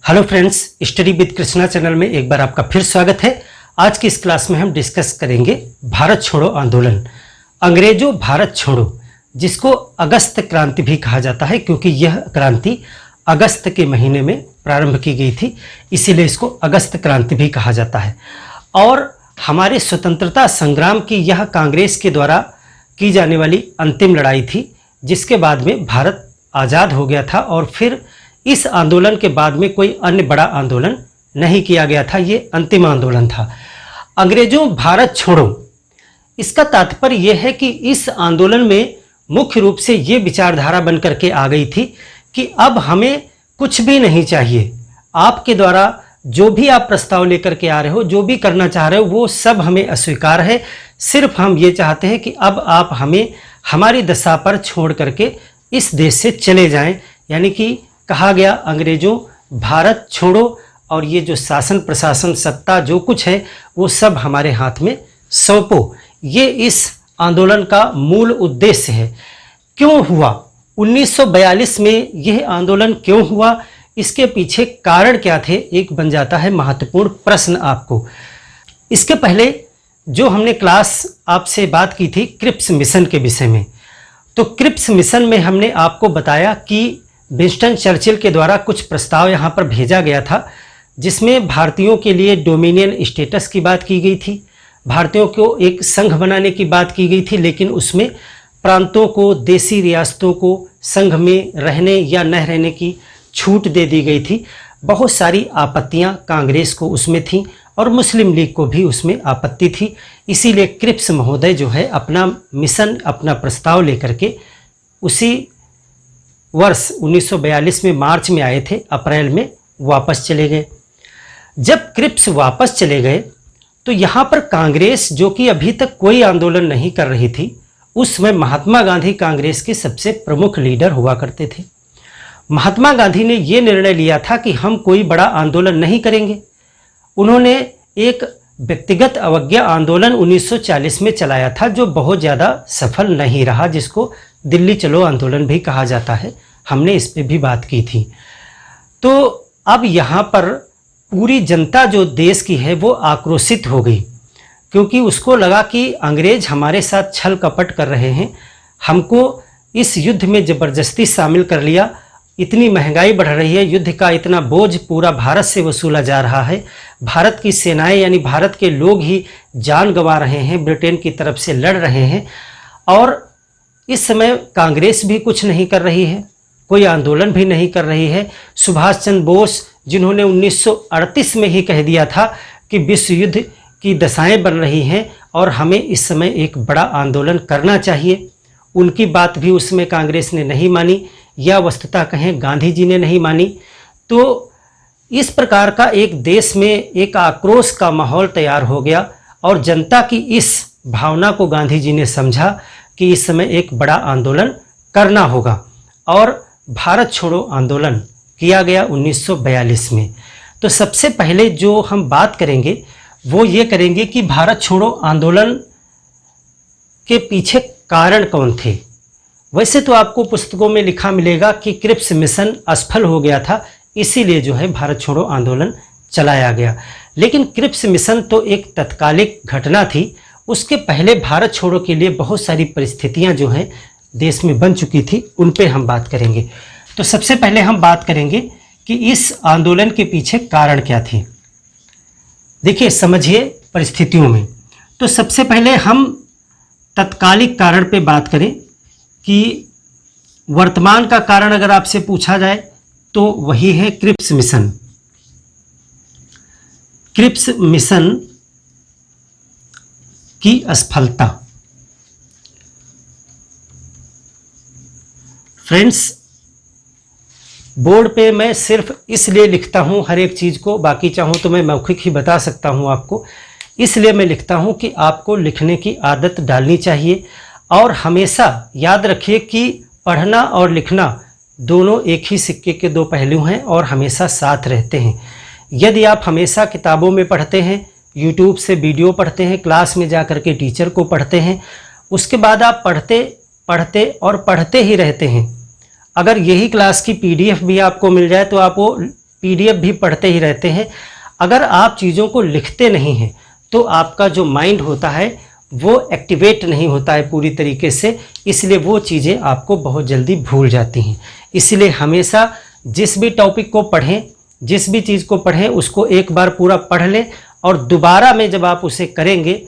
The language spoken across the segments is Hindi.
Hello friends, study with Krishna channel में एक बार आपका फिर स्वागत है। आज की इस क्लास में हम डिस्कस करेंगे भारत छोड़ो आंदोलन। अंग्रेजों भारत छोड़ो, जिसको अगस्त क्रांति भी कहा जाता है क्योंकि यह क्रांति अगस्त के महीने में प्रारंभ की गई थी, इसीलिए इसको अगस्त क्रांति भी कहा जाता है। और हमारे स्वतंत्रता संग्राम की यह कांग्रेस के द्वारा की जाने वाली अंतिम लड़ाई थी, जिसके बाद में भारत आज़ाद हो गया था। और फिर इस आंदोलन के बाद में कोई अन्य बड़ा आंदोलन नहीं किया गया था, ये अंतिम आंदोलन था। अंग्रेजों भारत छोड़ो, इसका तात्पर्य यह है कि इस आंदोलन में मुख्य रूप से ये विचारधारा बन करके आ गई थी कि अब हमें कुछ भी नहीं चाहिए, आपके द्वारा जो भी आप प्रस्ताव लेकर के आ रहे हो, जो भी करना चाह रहे हो, वो सब हमें अस्वीकार है। सिर्फ हम ये चाहते हैं कि अब आप हमें हमारी दशा पर छोड़ करके इस देश से चले जाएं। यानी कि कहा गया अंग्रेजों भारत छोड़ो, और ये जो शासन प्रशासन सत्ता जो कुछ है वो सब हमारे हाथ में सौंपो। ये इस आंदोलन का मूल उद्देश्य है। क्यों हुआ 1942 में यह आंदोलन क्यों हुआ, इसके पीछे कारण क्या थे, एक बन जाता है महत्वपूर्ण प्रश्न आपको। इसके पहले जो हमने क्लास आपसे बात की थी क्रिप्स मिशन के विषय में, तो क्रिप्स मिशन में हमने आपको बताया कि विंस्टन चर्चिल के द्वारा कुछ प्रस्ताव यहाँ पर भेजा गया था, जिसमें भारतीयों के लिए डोमिनियन स्टेटस की बात की गई थी, भारतीयों को एक संघ बनाने की बात की गई थी, लेकिन उसमें प्रांतों को, देसी रियासतों को संघ में रहने या न रहने की छूट दे दी गई थी। बहुत सारी आपत्तियाँ कांग्रेस को उसमें थीं और मुस्लिम लीग को भी उसमें आपत्ति थी। इसीलिए क्रिप्स महोदय जो है अपना मिशन, अपना प्रस्ताव लेकर के उसी वर्ष 1942 में मार्च में आए थे, अप्रैल में वापस चले गए। जब क्रिप्स वापस चले गए तो यहाँ पर कांग्रेस, जो कि अभी तक कोई आंदोलन नहीं कर रही थी, उस समय महात्मा गांधी कांग्रेस के सबसे प्रमुख लीडर हुआ करते थे। महात्मा गांधी ने ये निर्णय लिया था कि हम कोई बड़ा आंदोलन नहीं करेंगे। उन्होंने एक व्यक्तिगत अवज्ञा आंदोलन 1940 में चलाया था, जो बहुत ज़्यादा सफल नहीं रहा, जिसको दिल्ली चलो आंदोलन भी कहा जाता है। हमने इस पे भी बात की थी। तो अब यहाँ पर पूरी जनता जो देश की है वो आक्रोशित हो गई, क्योंकि उसको लगा कि अंग्रेज हमारे साथ छल कपट कर रहे हैं, हमको इस युद्ध में ज़बरदस्ती शामिल कर लिया, इतनी महंगाई बढ़ रही है, युद्ध का इतना बोझ पूरा भारत से वसूला जा रहा है, भारत की सेनाएं यानी भारत के लोग ही जान गंवा रहे हैं, ब्रिटेन की तरफ से लड़ रहे हैं। और इस समय कांग्रेस भी कुछ नहीं कर रही है, कोई आंदोलन भी नहीं कर रही है। सुभाष चंद्र बोस, जिन्होंने 1938 में ही कह दिया था कि विश्व युद्ध की दशाएं बन रही हैं और हमें इस समय एक बड़ा आंदोलन करना चाहिए, उनकी बात भी उसमें कांग्रेस ने नहीं मानी, या वस्तुतः कहें गांधी जी ने नहीं मानी। तो इस प्रकार का एक देश में एक आक्रोश का माहौल तैयार हो गया, और जनता की इस भावना को गांधी जी ने समझा कि इस समय एक बड़ा आंदोलन करना होगा, और भारत छोड़ो आंदोलन किया गया 1942 में। तो सबसे पहले जो हम बात करेंगे वो ये करेंगे कि भारत छोड़ो आंदोलन के पीछे कारण कौन थे। वैसे तो आपको पुस्तकों में लिखा मिलेगा कि क्रिप्स मिशन असफल हो गया था, इसीलिए जो है भारत छोड़ो आंदोलन चलाया गया, लेकिन क्रिप्स मिशन तो एक तत्कालिक घटना थी। उसके पहले भारत छोड़ो के लिए बहुत सारी परिस्थितियां जो हैं देश में बन चुकी थी, उन पे हम बात करेंगे। तो सबसे पहले हम बात करेंगे कि इस आंदोलन के पीछे कारण क्या थे। देखिए, समझिए परिस्थितियों में। तो सबसे पहले हम तत्कालिक कारण पे बात करें कि वर्तमान का कारण अगर आपसे पूछा जाए तो वही है क्रिप्स मिशन। क्रिप्स मिशन की असफलता। फ्रेंड्स, बोर्ड पे मैं सिर्फ इसलिए लिखता हूँ हर एक चीज़ को, बाकी चाहूँ तो मैं मौखिक ही बता सकता हूँ आपको, इसलिए मैं लिखता हूँ कि आपको लिखने की आदत डालनी चाहिए। और हमेशा याद रखिए कि पढ़ना और लिखना दोनों एक ही सिक्के के दो पहलू हैं और हमेशा साथ रहते हैं। यदि आप हमेशा किताबों में पढ़ते हैं, यूट्यूब से वीडियो पढ़ते हैं, क्लास में जा कर के टीचर को पढ़ते हैं, उसके बाद आप पढ़ते पढ़ते और पढ़ते ही रहते हैं, अगर यही क्लास की PDF भी आपको मिल जाए तो आप वो PDF भी पढ़ते ही रहते हैं। अगर आप चीज़ों को लिखते नहीं हैं तो आपका जो माइंड होता है वो एक्टिवेट नहीं होता है पूरी तरीके से, इसलिए वो चीज़ें आपको बहुत जल्दी भूल जाती हैं। इसलिए हमेशा जिस भी टॉपिक को पढ़ें, जिस भी चीज़ को पढ़ें, उसको एक बार पूरा पढ़ लें और दोबारा में जब आप उसे करेंगे,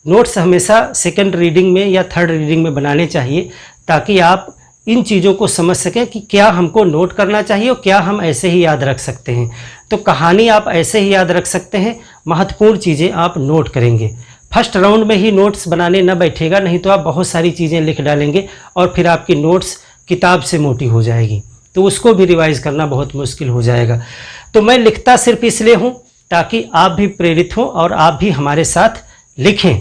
नोट्स हमेशा सेकंड रीडिंग में या थर्ड रीडिंग में बनाने चाहिए, ताकि आप इन चीज़ों को समझ सकें कि क्या हमको नोट करना चाहिए और क्या हम ऐसे ही याद रख सकते हैं। तो कहानी आप ऐसे ही याद रख सकते हैं, महत्वपूर्ण चीज़ें आप नोट करेंगे। फर्स्ट राउंड में ही नोट्स बनाने न बैठेगा, नहीं तो आप बहुत सारी चीज़ें लिख डालेंगे और फिर आपकी नोट्स किताब से मोटी हो जाएगी, तो उसको भी रिवाइज़ करना बहुत मुश्किल हो जाएगा। तो मैं लिखता सिर्फ इसलिए हूँ ताकि आप भी प्रेरित हों और आप भी हमारे साथ लिखें।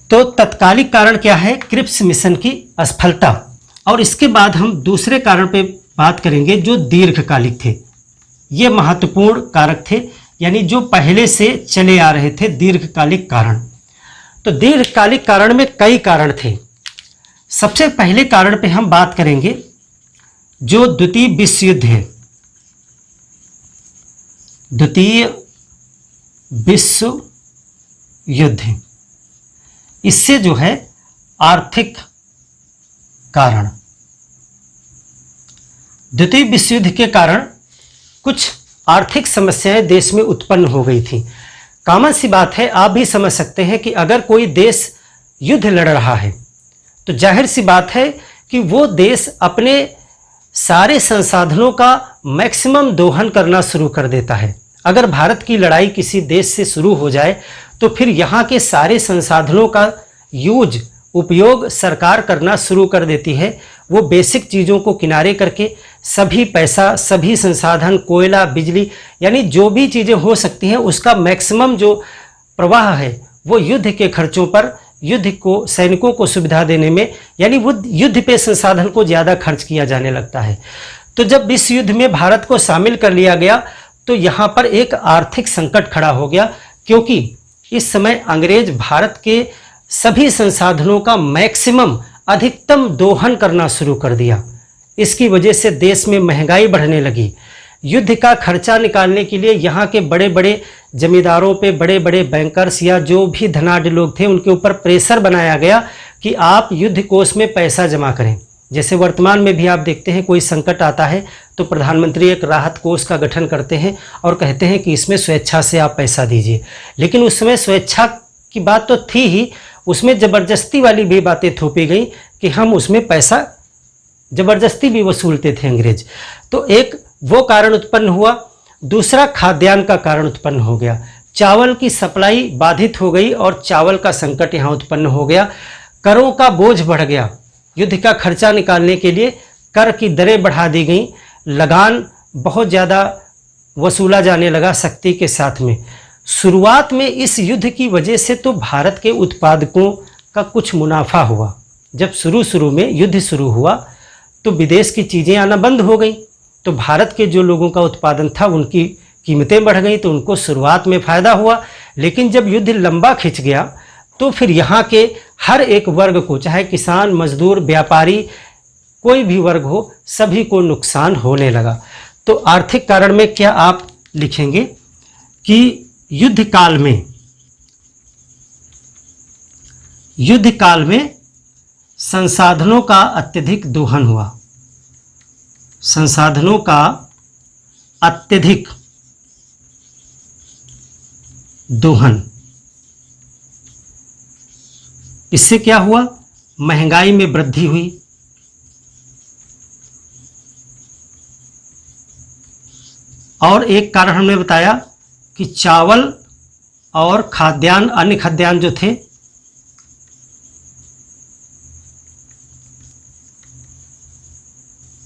तो तत्कालिक कारण क्या है? क्रिप्स मिशन की असफलता। और इसके बाद हम दूसरे कारण पे बात करेंगे जो दीर्घकालिक थे। ये महत्वपूर्ण कारक थे, यानी जो पहले से चले आ रहे थे, दीर्घकालिक कारण। तो दीर्घकालिक कारण में कई कारण थे। सबसे पहले कारण पे हम बात करेंगे जो द्वितीय विश्व युद्ध है। द्वितीय विश्व युद्ध, इससे जो है आर्थिक कारण, द्वितीय विश्व युद्ध के कारण कुछ आर्थिक समस्याएं देश में उत्पन्न हो गई थी। कॉमन सी बात है, आप भी समझ सकते हैं कि अगर कोई देश युद्ध लड़ रहा है तो जाहिर सी बात है कि वो देश अपने सारे संसाधनों का मैक्सिमम दोहन करना शुरू कर देता है। अगर भारत की लड़ाई किसी देश से शुरू हो जाए तो फिर यहाँ के सारे संसाधनों का उपयोग सरकार करना शुरू कर देती है। वो बेसिक चीज़ों को किनारे करके सभी पैसा, सभी संसाधन, कोयला, बिजली, यानी जो भी चीज़ें हो सकती हैं उसका मैक्सिमम जो प्रवाह है वो युद्ध के खर्चों पर, युद्ध को, सैनिकों को सुविधा देने में, यानी वो युद्ध पे संसाधन को ज़्यादा खर्च किया जाने लगता है। तो जब इस युद्ध में भारत को शामिल कर लिया गया तो यहाँ पर एक आर्थिक संकट खड़ा हो गया, क्योंकि इस समय अंग्रेज भारत के सभी संसाधनों का मैक्सिमम, अधिकतम दोहन करना शुरू कर दिया। इसकी वजह से देश में महंगाई बढ़ने लगी। युद्ध का खर्चा निकालने के लिए यहाँ के बड़े बड़े जमींदारों पे, बड़े बड़े बैंकर्स या जो भी धनाढ्य लोग थे, उनके ऊपर प्रेशर बनाया गया कि आप युद्ध कोष में पैसा जमा करें। जैसे वर्तमान में भी आप देखते हैं कोई संकट आता है तो प्रधानमंत्री एक राहत कोष का गठन करते हैं और कहते हैं कि इसमें स्वेच्छा से आप पैसा दीजिए। लेकिन उस समय स्वेच्छा की बात तो थी ही, उसमें ज़बरदस्ती वाली भी बातें थोपी गई कि हम उसमें पैसा ज़बरदस्ती भी वसूलते थे अंग्रेज। तो एक वो कारण उत्पन्न हुआ। दूसरा, खाद्यान्न का कारण उत्पन्न हो गया। चावल की सप्लाई बाधित हो गई और चावल का संकट यहाँ उत्पन्न हो गया। करों का बोझ बढ़ गया। युद्ध का खर्चा निकालने के लिए कर की दरें बढ़ा दी गई, लगान बहुत ज़्यादा वसूला जाने लगा शक्ति के साथ में। शुरुआत में इस युद्ध की वजह से तो भारत के उत्पादकों का कुछ मुनाफा हुआ। जब शुरू में युद्ध शुरू हुआ तो विदेश की चीज़ें आना बंद हो गई, तो भारत के जो लोगों का उत्पादन था उनकी कीमतें बढ़ गई, तो उनको शुरुआत में फ़ायदा हुआ। लेकिन जब युद्ध लंबा खिंच गया तो फिर यहाँ के हर एक वर्ग को, चाहे किसान, मजदूर, व्यापारी, कोई भी वर्ग हो, सभी को नुकसान होने लगा। तो आर्थिक कारण में क्या आप लिखेंगे कि युद्ध काल में संसाधनों का अत्यधिक दोहन हुआ। संसाधनों का अत्यधिक दोहन, इससे क्या हुआ? महंगाई में वृद्धि हुई। और एक कारण हमने बताया कि चावल और खाद्यान्न, अन्य खाद्यान्न जो थे,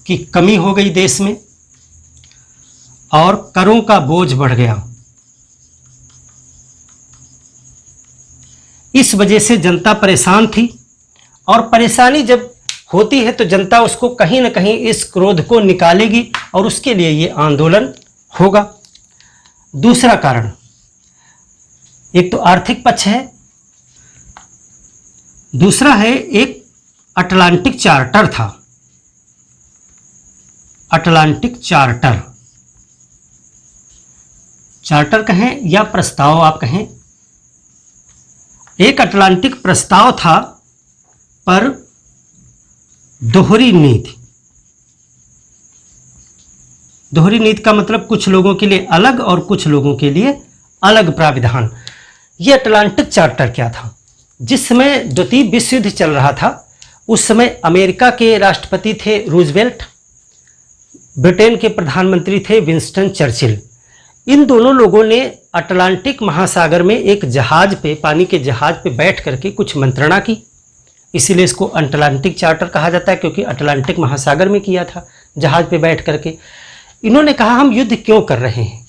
की कमी हो गई देश में, और करों का बोझ बढ़ गया। इस वजह से जनता परेशान थी, और परेशानी जब होती है तो जनता उसको कहीं ना कहीं इस क्रोध को निकालेगी और उसके लिए ये आंदोलन होगा। दूसरा कारण, एक तो आर्थिक पक्ष है, दूसरा है एक अटलांटिक चार्टर था। अटलांटिक चार्टर, चार्टर कहें या प्रस्ताव आप कहें, एक अटलांटिक प्रस्ताव था पर दोहरी नीति। दोहरी नीति का मतलब कुछ लोगों के लिए अलग और कुछ लोगों के लिए अलग प्राविधान। यह अटलांटिक चार्टर क्या था? जिस समय द्वितीय विश्व युद्ध चल रहा था उस समय अमेरिका के राष्ट्रपति थे रूजवेल्ट, ब्रिटेन के प्रधानमंत्री थे विंस्टन चर्चिल। इन दोनों लोगों ने अटलांटिक महासागर में एक जहाज पे, पानी के जहाज पे बैठ करके कुछ मंत्रणा की, इसीलिए इसको अटलांटिक चार्टर कहा जाता है, क्योंकि अटलांटिक महासागर में किया था जहाज पे बैठ करके। इन्होंने कहा हम युद्ध क्यों कर रहे हैं?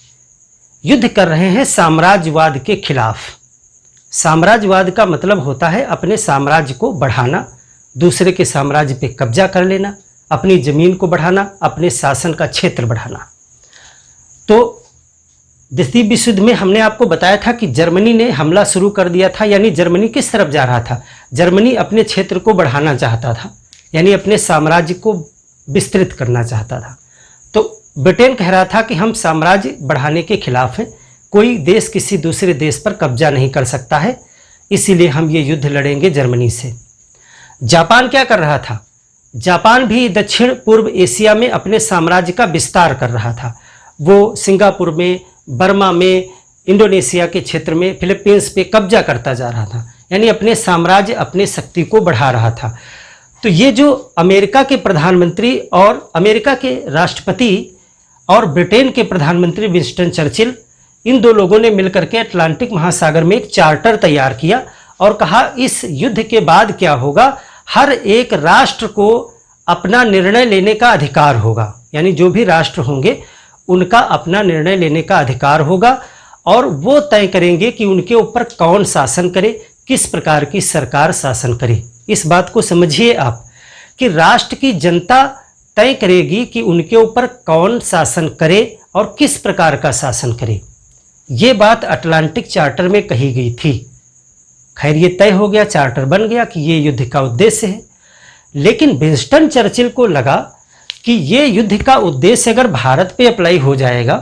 युद्ध कर रहे हैं साम्राज्यवाद के खिलाफ। साम्राज्यवाद का मतलब होता है अपने साम्राज्य को बढ़ाना, दूसरे के साम्राज्य पे कब्जा कर लेना, अपनी जमीन को बढ़ाना, अपने शासन का क्षेत्र बढ़ाना। तो द्वितीय विश्व युद्ध में हमने आपको बताया था कि जर्मनी ने हमला शुरू कर दिया था। यानी जर्मनी किस तरफ जा रहा था? जर्मनी अपने क्षेत्र को बढ़ाना चाहता था, यानी अपने साम्राज्य को विस्तृत करना चाहता था। तो ब्रिटेन कह रहा था कि हम साम्राज्य बढ़ाने के खिलाफ हैं, कोई देश किसी दूसरे देश पर कब्जा नहीं कर सकता है, इसीलिए हम ये युद्ध लड़ेंगे जर्मनी से। जापान क्या कर रहा था? जापान भी दक्षिण पूर्व एशिया में अपने साम्राज्य का विस्तार कर रहा था। वो सिंगापुर में, बर्मा में, इंडोनेशिया के क्षेत्र में, फिलीपींस पे कब्जा करता जा रहा था, यानी अपने साम्राज्य, अपने शक्ति को बढ़ा रहा था। तो ये जो अमेरिका के प्रधानमंत्री और अमेरिका के राष्ट्रपति और ब्रिटेन के प्रधानमंत्री विंस्टन चर्चिल, इन दो लोगों ने मिलकर के अटलांटिक महासागर में एक चार्टर तैयार किया और कहा इस युद्ध के बाद क्या होगा, हर एक राष्ट्र को अपना निर्णय लेने का अधिकार होगा। यानी जो भी राष्ट्र होंगे उनका अपना निर्णय लेने का अधिकार होगा और वो तय करेंगे कि उनके ऊपर कौन शासन करे, किस प्रकार की सरकार शासन करे। इस बात को समझिए आप कि राष्ट्र की जनता तय करेगी कि उनके ऊपर कौन शासन करे और किस प्रकार का शासन करे। ये बात अटलांटिक चार्टर में कही गई थी। खैर ये तय हो गया, चार्टर बन गया कि ये युद्ध का उद्देश्य है। लेकिन विंस्टन चर्चिल को लगा कि ये युद्ध का उद्देश्य अगर भारत पे अप्लाई हो जाएगा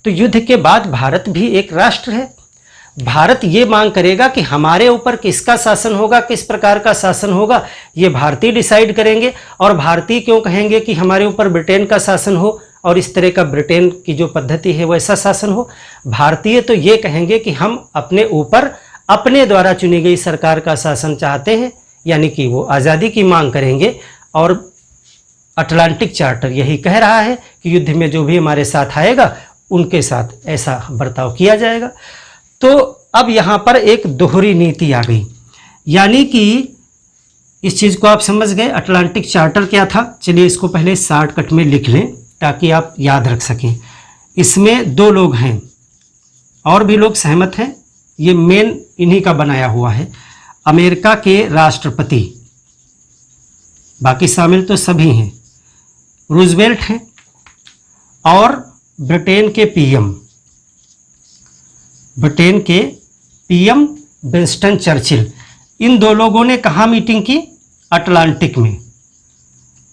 तो युद्ध के बाद भारत भी एक राष्ट्र है। भारत ये मांग करेगा कि हमारे ऊपर किसका शासन होगा, किस प्रकार का शासन होगा, ये भारतीय डिसाइड करेंगे। और भारतीय क्यों कहेंगे कि हमारे ऊपर ब्रिटेन का शासन हो और इस तरह का ब्रिटेन की जो पद्धति है वैसा शासन हो? भारतीय तो ये कहेंगे कि हम अपने ऊपर अपने द्वारा चुनी गई सरकार का शासन चाहते हैं, यानी कि वो आज़ादी की मांग करेंगे। और अटलांटिक चार्टर यही कह रहा है कि युद्ध में जो भी हमारे साथ आएगा उनके साथ ऐसा बर्ताव किया जाएगा। तो अब यहाँ पर एक दोहरी नीति आ गई, यानी कि इस चीज़ को आप समझ गए। अटलांटिक चार्टर क्या था? चलिए इसको पहले शॉर्टकट में लिख लें ताकि आप याद रख सकें। इसमें दो लोग हैं और भी लोग सहमत हैं, ये मेन इन्हीं का बनाया हुआ है। अमेरिका के राष्ट्रपति, बाकी शामिल तो सभी हैं, रूजवेल्ट हैं, और ब्रिटेन के पीएम विंस्टन चर्चिल। इन दो लोगों ने कहाँ मीटिंग की? अटलांटिक में।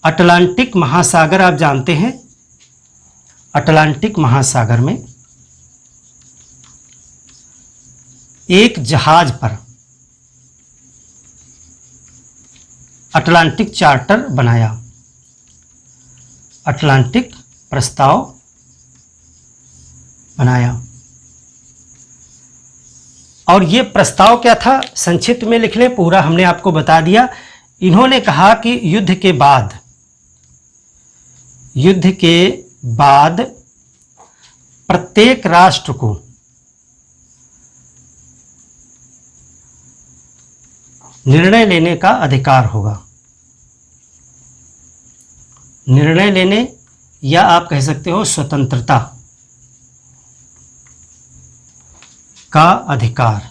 अटलांटिक महासागर आप जानते हैं, अटलांटिक महासागर में एक जहाज पर अटलांटिक चार्टर बनाया, अटलांटिक प्रस्ताव बनाया। और ये प्रस्ताव क्या था? संक्षिप्त में लिख लें, पूरा हमने आपको बता दिया। इन्होंने कहा कि युद्ध के बाद प्रत्येक राष्ट्र को निर्णय लेने का अधिकार होगा। निर्णय लेने या आप कह सकते हो स्वतंत्रता का अधिकार।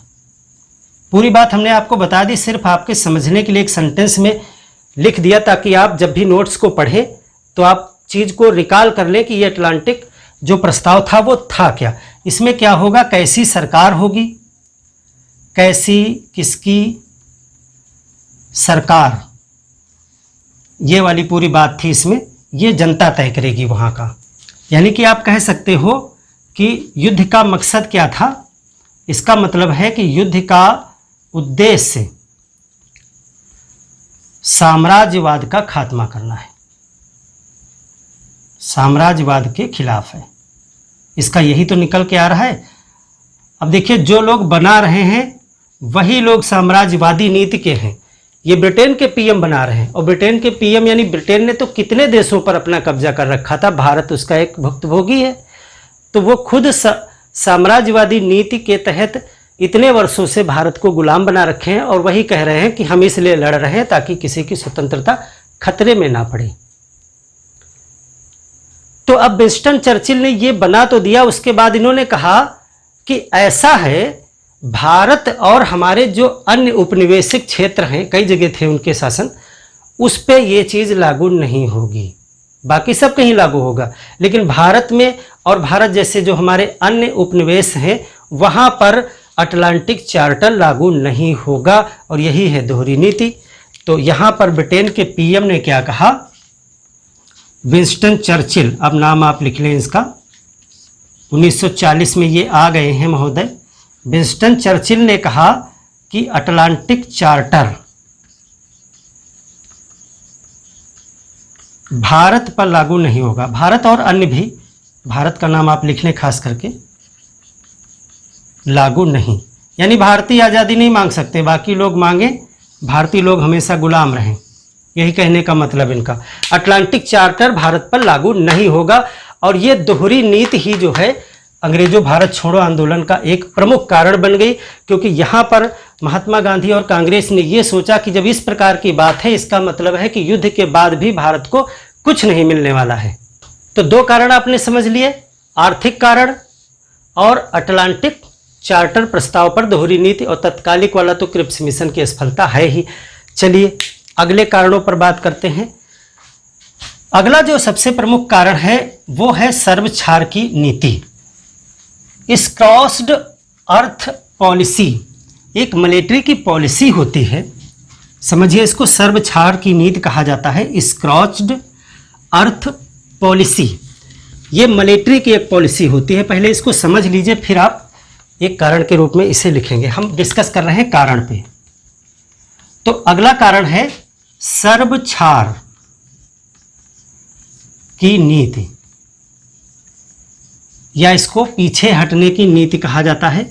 पूरी बात हमने आपको बता दी, सिर्फ आपके समझने के लिए एक सेंटेंस में लिख दिया ताकि आप जब भी नोट्स को पढ़ें तो आप चीज़ को रिकॉल कर लें कि ये अटलांटिक जो प्रस्ताव था वो था क्या। इसमें क्या होगा, कैसी सरकार होगी, कैसी किसकी सरकार, ये वाली पूरी बात थी इसमें। ये जनता तय करेगी वहाँ का। यानी कि आप कह सकते हो कि युद्ध का मकसद क्या था। इसका मतलब है कि युद्ध का उद्देश्य साम्राज्यवाद का खात्मा करना है, साम्राज्यवाद के खिलाफ है। इसका यही तो निकल के आ रहा है। अब देखिए, जो लोग बना रहे हैं वही लोग साम्राज्यवादी नीति के हैं। ये ब्रिटेन के पीएम बना रहे हैं, और ब्रिटेन के पीएम यानी ब्रिटेन ने तो कितने देशों पर अपना कब्जा कर रखा था, भारत उसका एक भुक्तभोगी है। तो वो खुद साम्राज्यवादी नीति के तहत इतने वर्षों से भारत को गुलाम बना रखे हैं, और वही कह रहे हैं कि हम इसलिए लड़ रहे हैं ताकि किसी की स्वतंत्रता खतरे में ना पड़े। तो अब विंस्टन चर्चिल ने ये बना तो दिया, उसके बाद इन्होंने कहा कि ऐसा है, भारत और हमारे जो अन्य उपनिवेशिक क्षेत्र हैं, कई जगह थे उनके शासन, उस पे ये चीज़ लागू नहीं होगी, बाकी सब कहीं लागू होगा, लेकिन भारत में और भारत जैसे जो हमारे अन्य उपनिवेश हैं वहाँ पर अटलांटिक चार्टर लागू नहीं होगा, और यही है दोहरी नीति। तो यहाँ पर ब्रिटेन के पीएम ने क्या कहा, विंस्टन चर्चिल, अब नाम आप लिख लें इसका, 1940 में ये आ गए हैं महोदय। विंस्टन चर्चिल ने कहा कि अटलांटिक चार्टर भारत पर लागू नहीं होगा, भारत और अन्य भी, भारत का नाम आप लिख लें खास करके, लागू नहीं, यानी भारतीय आज़ादी नहीं मांग सकते, बाकी लोग मांगे, भारतीय लोग हमेशा गुलाम रहें, यही कहने का मतलब इनका। अटलांटिक चार्टर भारत पर लागू नहीं होगा, और ये दोहरी नीति ही जो है अंग्रेजों भारत छोड़ो आंदोलन का एक प्रमुख कारण बन गई, क्योंकि यहाँ पर महात्मा गांधी और कांग्रेस ने ये सोचा कि जब इस प्रकार की बात है, इसका मतलब है कि युद्ध के बाद भी भारत को कुछ नहीं मिलने वाला है। तो दो कारण आपने समझ लिए, आर्थिक कारण और अटलांटिक चार्टर प्रस्ताव पर दोहरी नीति, और तत्कालिक वाला तो क्रिप्स मिशन की असफलता है ही। चलिए अगले कारणों पर बात करते हैं। अगला जो सबसे प्रमुख कारण है वो है सर्वछार की नीति। इस क्रॉस्ड अर्थ पॉलिसी एक मिलिट्री की पॉलिसी होती है, समझिए इसको सर्वछार की नीति कहा जाता है। इस क्रॉस्ड अर्थ पॉलिसी ये मिलिट्री की एक पॉलिसी होती है, पहले इसको समझ लीजिए, फिर आप एक कारण के रूप में इसे लिखेंगे। हम डिस्कस कर रहे हैं कारण पे। तो अगला कारण है सर्वछार की नीति, या इसको पीछे हटने की नीति कहा जाता है।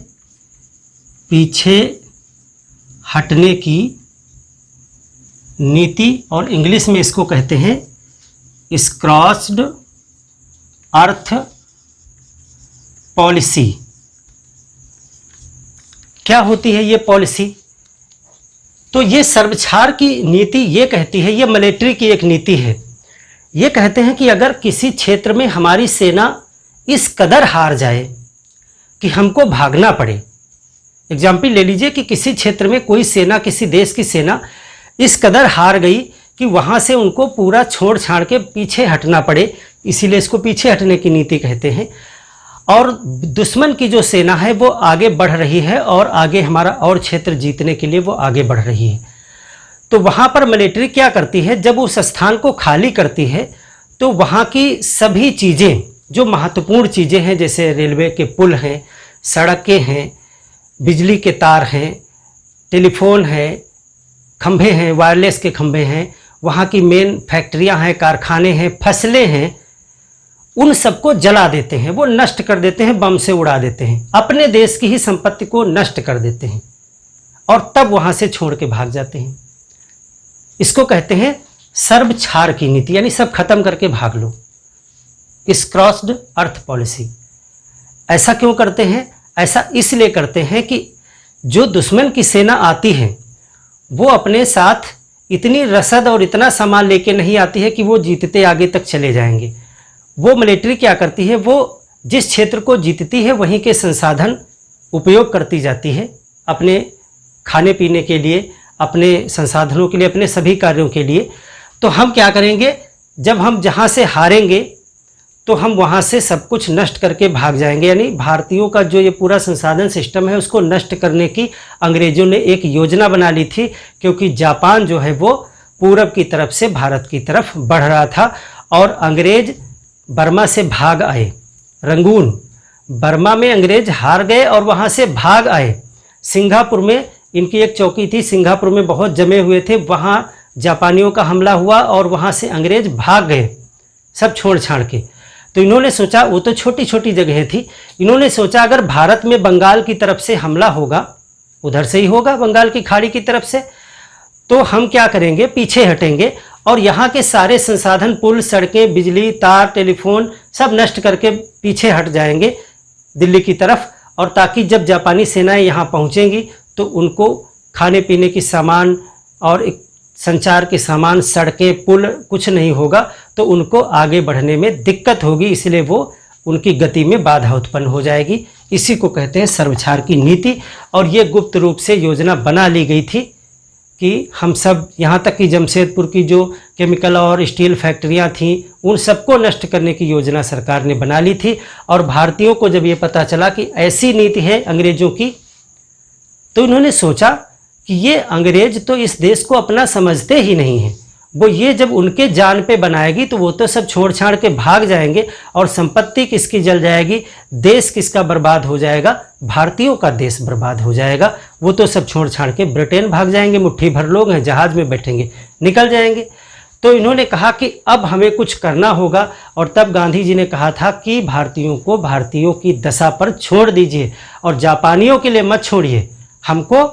पीछे हटने की नीति, और इंग्लिश में इसको कहते हैं इस क्रॉस्ड अर्थ पॉलिसी। क्या होती है ये पॉलिसी? तो ये सर्वछार की नीति ये कहती है, ये मिलिट्री की एक नीति है, ये कहते हैं कि अगर किसी क्षेत्र में हमारी सेना इस कदर हार जाए कि हमको भागना पड़े, एग्जाम्पल ले लीजिए कि किसी क्षेत्र में कोई सेना, किसी देश की सेना इस कदर हार गई कि वहाँ से उनको पूरा छोड़ छाड़ के पीछे हटना पड़े, इसीलिए इसको पीछे हटने की नीति कहते हैं। और दुश्मन की जो सेना है वो आगे बढ़ रही है, और आगे हमारा और क्षेत्र जीतने के लिए वो आगे बढ़ रही है। तो वहाँ पर मिलिट्री क्या करती है, जब उस स्थान को खाली करती है तो वहाँ की सभी चीज़ें जो महत्वपूर्ण चीज़ें हैं, जैसे रेलवे के पुल हैं, सड़कें हैं, बिजली के तार हैं, टेलीफोन है, खंभे हैं, वायरलेस के खंभे हैं, वहाँ की मेन फैक्ट्रियाँ हैं, कारखाने हैं, फसलें हैं, उन सबको जला देते हैं, वो नष्ट कर देते हैं, बम से उड़ा देते हैं, अपने देश की ही संपत्ति को नष्ट कर देते हैं, और तब वहाँ से छोड़ के भाग जाते हैं। इसको कहते हैं सर्वछार की नीति, यानी सब खत्म करके भाग लो, इस क्रॉस्ड अर्थ पॉलिसी। ऐसा क्यों करते हैं? ऐसा इसलिए करते हैं कि जो दुश्मन की सेना आती है वो अपने साथ इतनी रसद और इतना सामान लेके नहीं आती है कि वो जीतते आगे तक चले जाएंगे। वो मिलिट्री क्या करती है, वो जिस क्षेत्र को जीतती है वहीं के संसाधन उपयोग करती जाती है, अपने खाने पीने के लिए, अपने संसाधनों के लिए, अपने सभी कार्यों के लिए। तो हम क्या करेंगे, जब हम जहाँ से हारेंगे तो हम वहाँ से सब कुछ नष्ट करके भाग जाएंगे। यानी भारतीयों का जो ये पूरा संसाधन सिस्टम है उसको नष्ट करने की अंग्रेज़ों ने एक योजना बना ली थी, क्योंकि जापान जो है वो पूरब की तरफ से भारत की तरफ बढ़ रहा था, और अंग्रेज बर्मा से भाग आए, रंगून बर्मा में अंग्रेज हार गए और वहाँ से भाग आए। सिंगापुर में इनकी एक चौकी थी, सिंगापुर में बहुत जमे हुए थे, वहाँ जापानियों का हमला हुआ और वहाँ से अंग्रेज भाग गए सब छोड़ छाड़ के। तो इन्होंने सोचा, वो तो छोटी छोटी जगह थी, इन्होंने सोचा अगर भारत में बंगाल की तरफ से हमला होगा, उधर से ही होगा बंगाल की खाड़ी की तरफ से, तो हम क्या करेंगे, पीछे हटेंगे और यहाँ के सारे संसाधन, पुल, सड़कें, बिजली, तार, टेलीफोन सब नष्ट करके पीछे हट जाएंगे दिल्ली की तरफ, और ताकि जब जापानी सेनाएं यहाँ पहुँचेंगी तो उनको खाने पीने की सामान और एक संचार के सामान, सड़कें, पुल कुछ नहीं होगा, तो उनको आगे बढ़ने में दिक्कत होगी, इसलिए वो उनकी गति में बाधा उत्पन्न हो जाएगी। इसी को कहते हैं सर्वछार की नीति। और ये गुप्त रूप से योजना बना ली गई थी कि हम सब, यहाँ तक कि जमशेदपुर की जो केमिकल और स्टील फैक्ट्रियाँ थीं, उन सबको नष्ट करने की योजना सरकार ने बना ली थी। और भारतीयों को जब ये पता चला कि ऐसी नीति है अंग्रेज़ों की, तो इन्होंने सोचा कि ये अंग्रेज तो इस देश को अपना समझते ही नहीं हैं, वो ये जब उनके जान पे बनाएगी तो वो तो सब छोड़ छाड़ के भाग जाएंगे और संपत्ति किसकी जल जाएगी, देश किसका बर्बाद हो जाएगा, भारतीयों का देश बर्बाद हो जाएगा। वो तो सब छोड़ छाड़ के ब्रिटेन भाग जाएंगे, मुट्ठी भर लोग हैं, जहाज़ में बैठेंगे, निकल जाएंगे। तो इन्होंने कहा कि अब हमें कुछ करना होगा। और तब गांधी जी ने कहा था कि भारतीयों को भारतीयों की दशा पर छोड़ दीजिए और जापानियों के लिए मत छोड़िए, हमको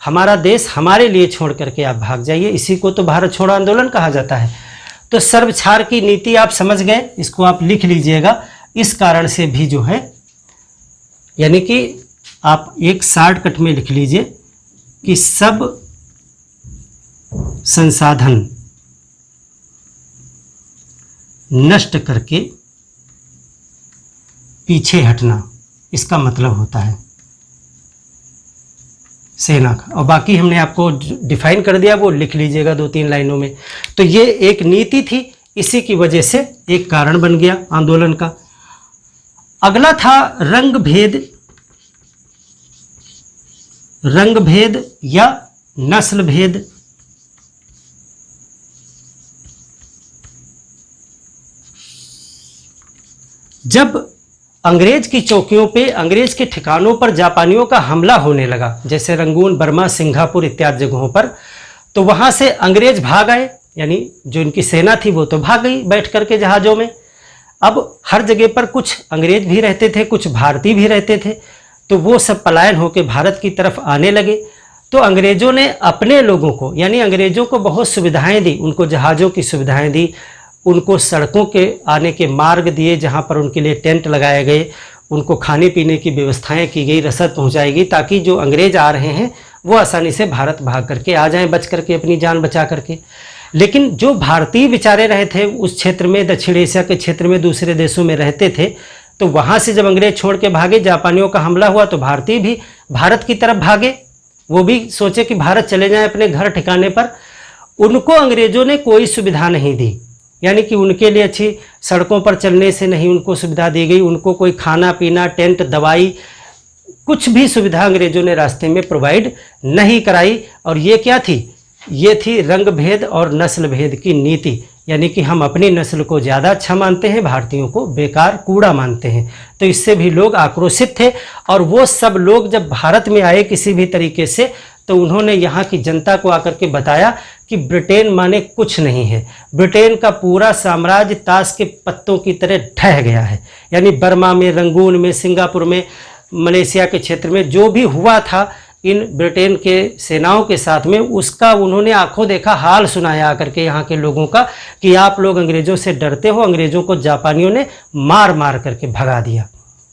हमारा देश हमारे लिए छोड़ करके आप भाग जाइए। इसी को तो भारत छोड़ो आंदोलन कहा जाता है। तो सर्वछार की नीति आप समझ गए, इसको आप लिख लीजिएगा। इस कारण से भी जो है, यानी कि आप एक शॉर्टकट में लिख लीजिए कि सब संसाधन नष्ट करके पीछे हटना, इसका मतलब होता है सेना का। और बाकी हमने आपको डिफाइन कर दिया, वो लिख लीजिएगा 2-3 लाइनों में। तो ये एक नीति थी, इसी की वजह से एक कारण बन गया आंदोलन का। अगला था रंग भेद या नस्ल भेद। जब अंग्रेज की चौकियों पे, अंग्रेज के ठिकानों पर जापानियों का हमला होने लगा, जैसे रंगून, बर्मा, सिंगापुर इत्यादि जगहों पर, तो वहाँ से अंग्रेज भाग आए, यानी जो इनकी सेना थी वो तो भाग गई बैठ करके जहाज़ों में। अब हर जगह पर कुछ अंग्रेज भी रहते थे, कुछ भारतीय भी रहते थे, तो वो सब पलायन होकर भारत की तरफ आने लगे। तो अंग्रेज़ों ने अपने लोगों को, यानी अंग्रेज़ों को बहुत सुविधाएँ दी, उनको जहाज़ों की सुविधाएँ दी, उनको सड़कों के आने के मार्ग दिए जहाँ पर उनके लिए टेंट लगाए गए, उनको खाने पीने की व्यवस्थाएं की गई, रसद पहुँचाई गई, ताकि जो अंग्रेज आ रहे हैं वो आसानी से भारत भाग करके आ जाएं, बच करके, अपनी जान बचा करके। लेकिन जो भारतीय बेचारे रहे थे उस क्षेत्र में, दक्षिण एशिया के क्षेत्र में, दूसरे देशों में रहते थे, तो वहाँ से जब अंग्रेज छोड़ के भागे, जापानियों का हमला हुआ, तो भारतीय भी भारत की तरफ भागे, वो भी सोचे कि भारत चले जाएं अपने घर ठिकाने पर। उनको अंग्रेज़ों ने कोई सुविधा नहीं दी, यानी कि उनके लिए अच्छी सड़कों पर चलने से नहीं उनको सुविधा दी गई, उनको कोई खाना पीना, टेंट, दवाई, कुछ भी सुविधा अंग्रेज़ों ने रास्ते में प्रोवाइड नहीं कराई। और ये क्या थी, ये थी रंग भेद और नस्ल भेद की नीति, यानी कि हम अपनी नस्ल को ज़्यादा अच्छा मानते हैं, भारतीयों को बेकार कूड़ा मानते हैं। तो इससे भी लोग आक्रोशित थे। और वो सब लोग जब भारत में आए किसी भी तरीके से, तो उन्होंने यहाँ की जनता को आकर के बताया कि ब्रिटेन माने कुछ नहीं है, ब्रिटेन का पूरा साम्राज्य ताश के पत्तों की तरह ढह गया है। यानी बर्मा में, रंगून में, सिंगापुर में, मलेशिया के क्षेत्र में जो भी हुआ था इन ब्रिटेन के सेनाओं के साथ में, उसका उन्होंने आंखों देखा हाल सुनाया आकर के यहाँ के लोगों का, कि आप लोग अंग्रेज़ों से डरते हो, अंग्रेज़ों को जापानियों ने मार मार करके भगा दिया।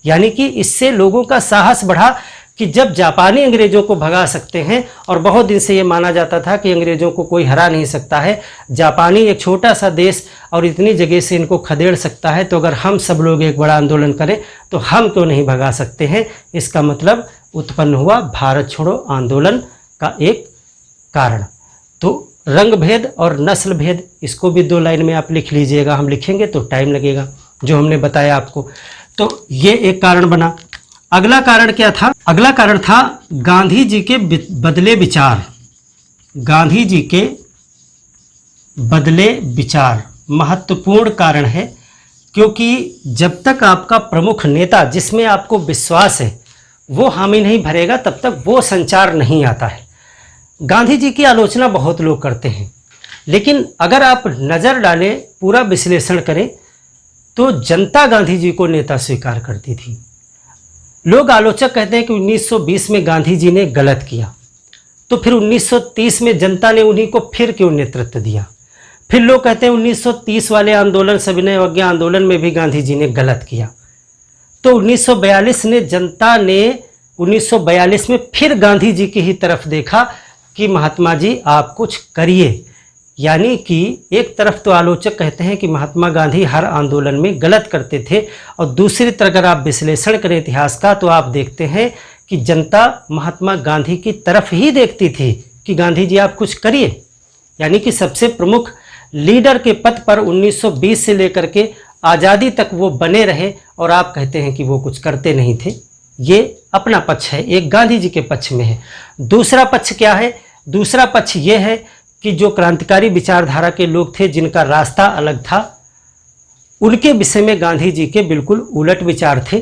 यानी कि इससे लोगों का साहस बढ़ा कि जब जापानी अंग्रेज़ों को भगा सकते हैं, और बहुत दिन से ये माना जाता था कि अंग्रेज़ों को कोई हरा नहीं सकता है, जापानी एक छोटा सा देश और इतनी जगह से इनको खदेड़ सकता है, तो अगर हम सब लोग एक बड़ा आंदोलन करें तो हम क्यों नहीं भगा सकते हैं। इसका मतलब उत्पन्न हुआ भारत छोड़ो आंदोलन का एक कारण। तो रंग भेद और नस्ल भेद, इसको भी 2 लाइन में आप लिख लीजिएगा, हम लिखेंगे तो टाइम लगेगा, जो हमने बताया आपको। तो ये एक कारण बना। अगला कारण क्या था, अगला कारण था गांधी जी के बदले विचार। गांधी जी के बदले विचार महत्वपूर्ण कारण है क्योंकि जब तक आपका प्रमुख नेता जिसमें आपको विश्वास है वो हामी नहीं भरेगा तब तक वो संचार नहीं आता है। गांधी जी की आलोचना बहुत लोग करते हैं, लेकिन अगर आप नज़र डालें, पूरा विश्लेषण करें तो जनता गांधी जी को नेता स्वीकार करती थी। लोग आलोचक कहते हैं कि 1920 में गांधी जी ने गलत किया, तो फिर 1930 में जनता ने उन्हीं को फिर क्यों नेतृत्व दिया। फिर लोग कहते हैं 1930 वाले आंदोलन, सविनय अवज्ञा आंदोलन में भी गांधी जी ने गलत किया, तो 1942 ने जनता ने 1942 में फिर गांधी जी की ही तरफ देखा कि महात्मा जी आप कुछ करिए। यानी कि एक तरफ तो आलोचक कहते हैं कि महात्मा गांधी हर आंदोलन में गलत करते थे, और दूसरी तरफ अगर आप विश्लेषण करें इतिहास का तो आप देखते हैं कि जनता महात्मा गांधी की तरफ ही देखती थी कि गांधी जी आप कुछ करिए। यानी कि सबसे प्रमुख लीडर के पद पर 1920 से लेकर के आज़ादी तक वो बने रहे, और आप कहते हैं कि वो कुछ करते नहीं थे। ये अपना पक्ष है, एक गांधी जी के पक्ष में है। दूसरा पक्ष क्या है? दूसरा पक्ष ये है कि जो क्रांतिकारी विचारधारा के लोग थे, जिनका रास्ता अलग था, उनके विषय में गांधी जी के बिल्कुल उलट विचार थे।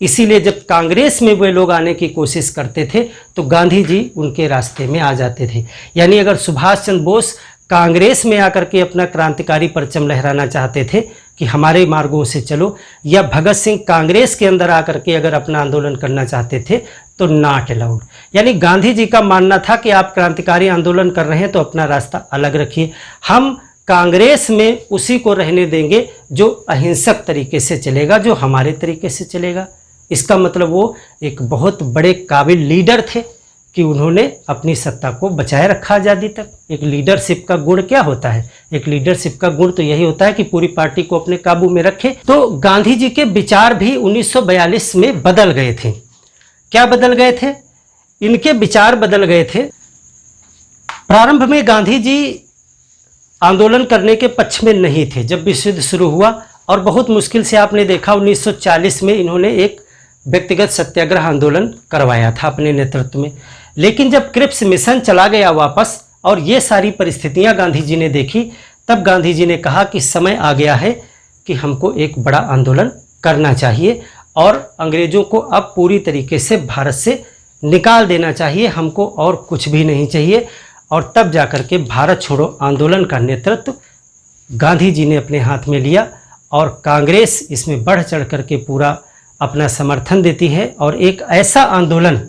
इसीलिए जब कांग्रेस में वे लोग आने की कोशिश करते थे तो गांधी जी उनके रास्ते में आ जाते थे। यानी अगर सुभाष चंद्र बोस कांग्रेस में आकर के अपना क्रांतिकारी परचम लहराना चाहते थे कि हमारे मार्गों से चलो, या भगत सिंह कांग्रेस के अंदर आकर के अगर अपना आंदोलन करना चाहते थे तो नॉट अलाउड। यानी गांधी जी का मानना था कि आप क्रांतिकारी आंदोलन कर रहे हैं तो अपना रास्ता अलग रखिए, हम कांग्रेस में उसी को रहने देंगे जो अहिंसक तरीके से चलेगा, जो हमारे तरीके से चलेगा। इसका मतलब वो एक बहुत बड़े काबिल लीडर थे कि उन्होंने अपनी सत्ता को बचाए रखा आज़ादी तक। एक लीडरशिप का गुण क्या होता है? एक लीडरशिप का गुण तो यही होता है कि पूरी पार्टी को अपने काबू में रखे। तो गांधी जी के विचार भी 1942 में बदल गए थे। क्या बदल गए थे? इनके विचार बदल गए थे। प्रारंभ में गांधी जी आंदोलन करने के पक्ष में नहीं थे जब विश्व युद्ध शुरू हुआ, और बहुत मुश्किल से आपने देखा 1940 में इन्होंने एक व्यक्तिगत सत्याग्रह आंदोलन करवाया था अपने नेतृत्व में। लेकिन जब क्रिप्स मिशन चला गया वापस और ये सारी परिस्थितियां गांधी जी ने देखी, तब गांधी जी ने कहा कि समय आ गया है कि हमको एक बड़ा आंदोलन करना चाहिए और अंग्रेज़ों को अब पूरी तरीके से भारत से निकाल देना चाहिए, हमको और कुछ भी नहीं चाहिए। और तब जाकर के भारत छोड़ो आंदोलन का नेतृत्व गांधी जी ने अपने हाथ में लिया, और कांग्रेस इसमें बढ़ चढ़ करके पूरा अपना समर्थन देती है। और एक ऐसा आंदोलन,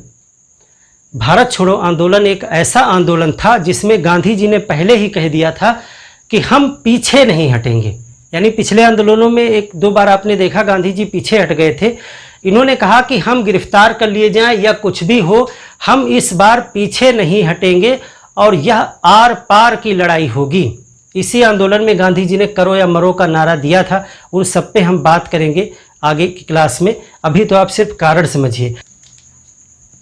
भारत छोड़ो आंदोलन एक ऐसा आंदोलन था जिसमें गांधी जी ने पहले ही कह दिया था कि हम पीछे नहीं हटेंगे। यानी पिछले आंदोलनों में एक दो बार आपने देखा गांधी जी पीछे हट गए थे। इन्होंने कहा कि हम गिरफ्तार कर लिए जाएं या कुछ भी हो, हम इस बार पीछे नहीं हटेंगे और यह आर पार की लड़ाई होगी। इसी आंदोलन में गांधी जी ने करो या मरो का नारा दिया था। उन सब पे हम बात करेंगे आगे की क्लास में। अभी तो आप सिर्फ कारण समझिए।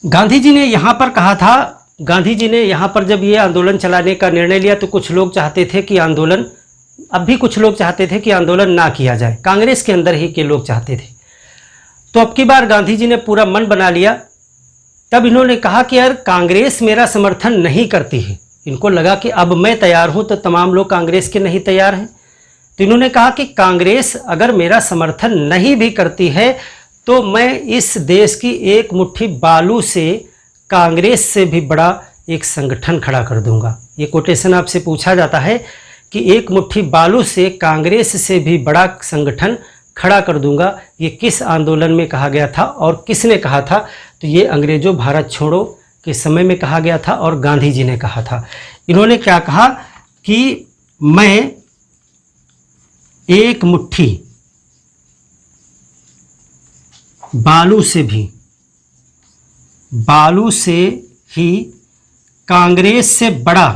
गांधी जी ने यहाँ पर कहा था, गांधी जी ने यहाँ पर जब ये आंदोलन चलाने का निर्णय लिया तो कुछ लोग चाहते थे कि आंदोलन, अब भी कुछ लोग चाहते थे कि आंदोलन ना किया जाए, कांग्रेस के अंदर ही के लोग चाहते थे। तो अब की बार गांधी जी ने पूरा मन बना लिया। तब इन्होंने कहा कि यार कांग्रेस मेरा समर्थन नहीं करती है। इनको लगा कि अब मैं तैयार हूं तो तमाम लोग कांग्रेस के नहीं तैयार हैं। तो इन्होंने कहा कि कांग्रेस अगर मेरा समर्थन नहीं भी करती है तो मैं इस देश की एक मुट्ठी बालू से कांग्रेस से भी बड़ा एक संगठन खड़ा कर दूंगा। ये कोटेशन आपसे पूछा जाता है कि एक मुट्ठी बालू से कांग्रेस से भी बड़ा संगठन खड़ा कर दूंगा। ये किस आंदोलन में कहा गया था और किसने कहा था? तो ये अंग्रेजों भारत छोड़ो के समय में कहा गया था और गांधी जी ने कहा था। इन्होंने क्या कहा कि मैं एक मुट्ठी बालू से ही कांग्रेस से बड़ा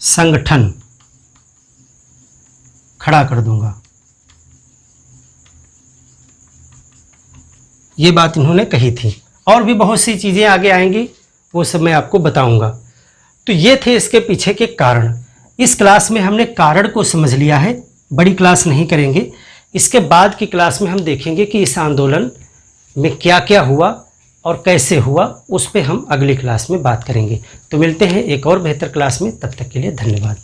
संगठन खड़ा कर दूंगा। ये बात इन्होंने कही थी। और भी बहुत सी चीज़ें आगे आएंगी, वो सब मैं आपको बताऊंगा। तो ये थे इसके पीछे के कारण। इस क्लास में हमने कारण को समझ लिया है, बड़ी क्लास नहीं करेंगे। इसके बाद की क्लास में हम देखेंगे कि इस आंदोलन में क्या क्या हुआ और कैसे हुआ, उस पर हम अगली क्लास में बात करेंगे। तो मिलते हैं एक और बेहतर क्लास में, तब तक के लिए धन्यवाद।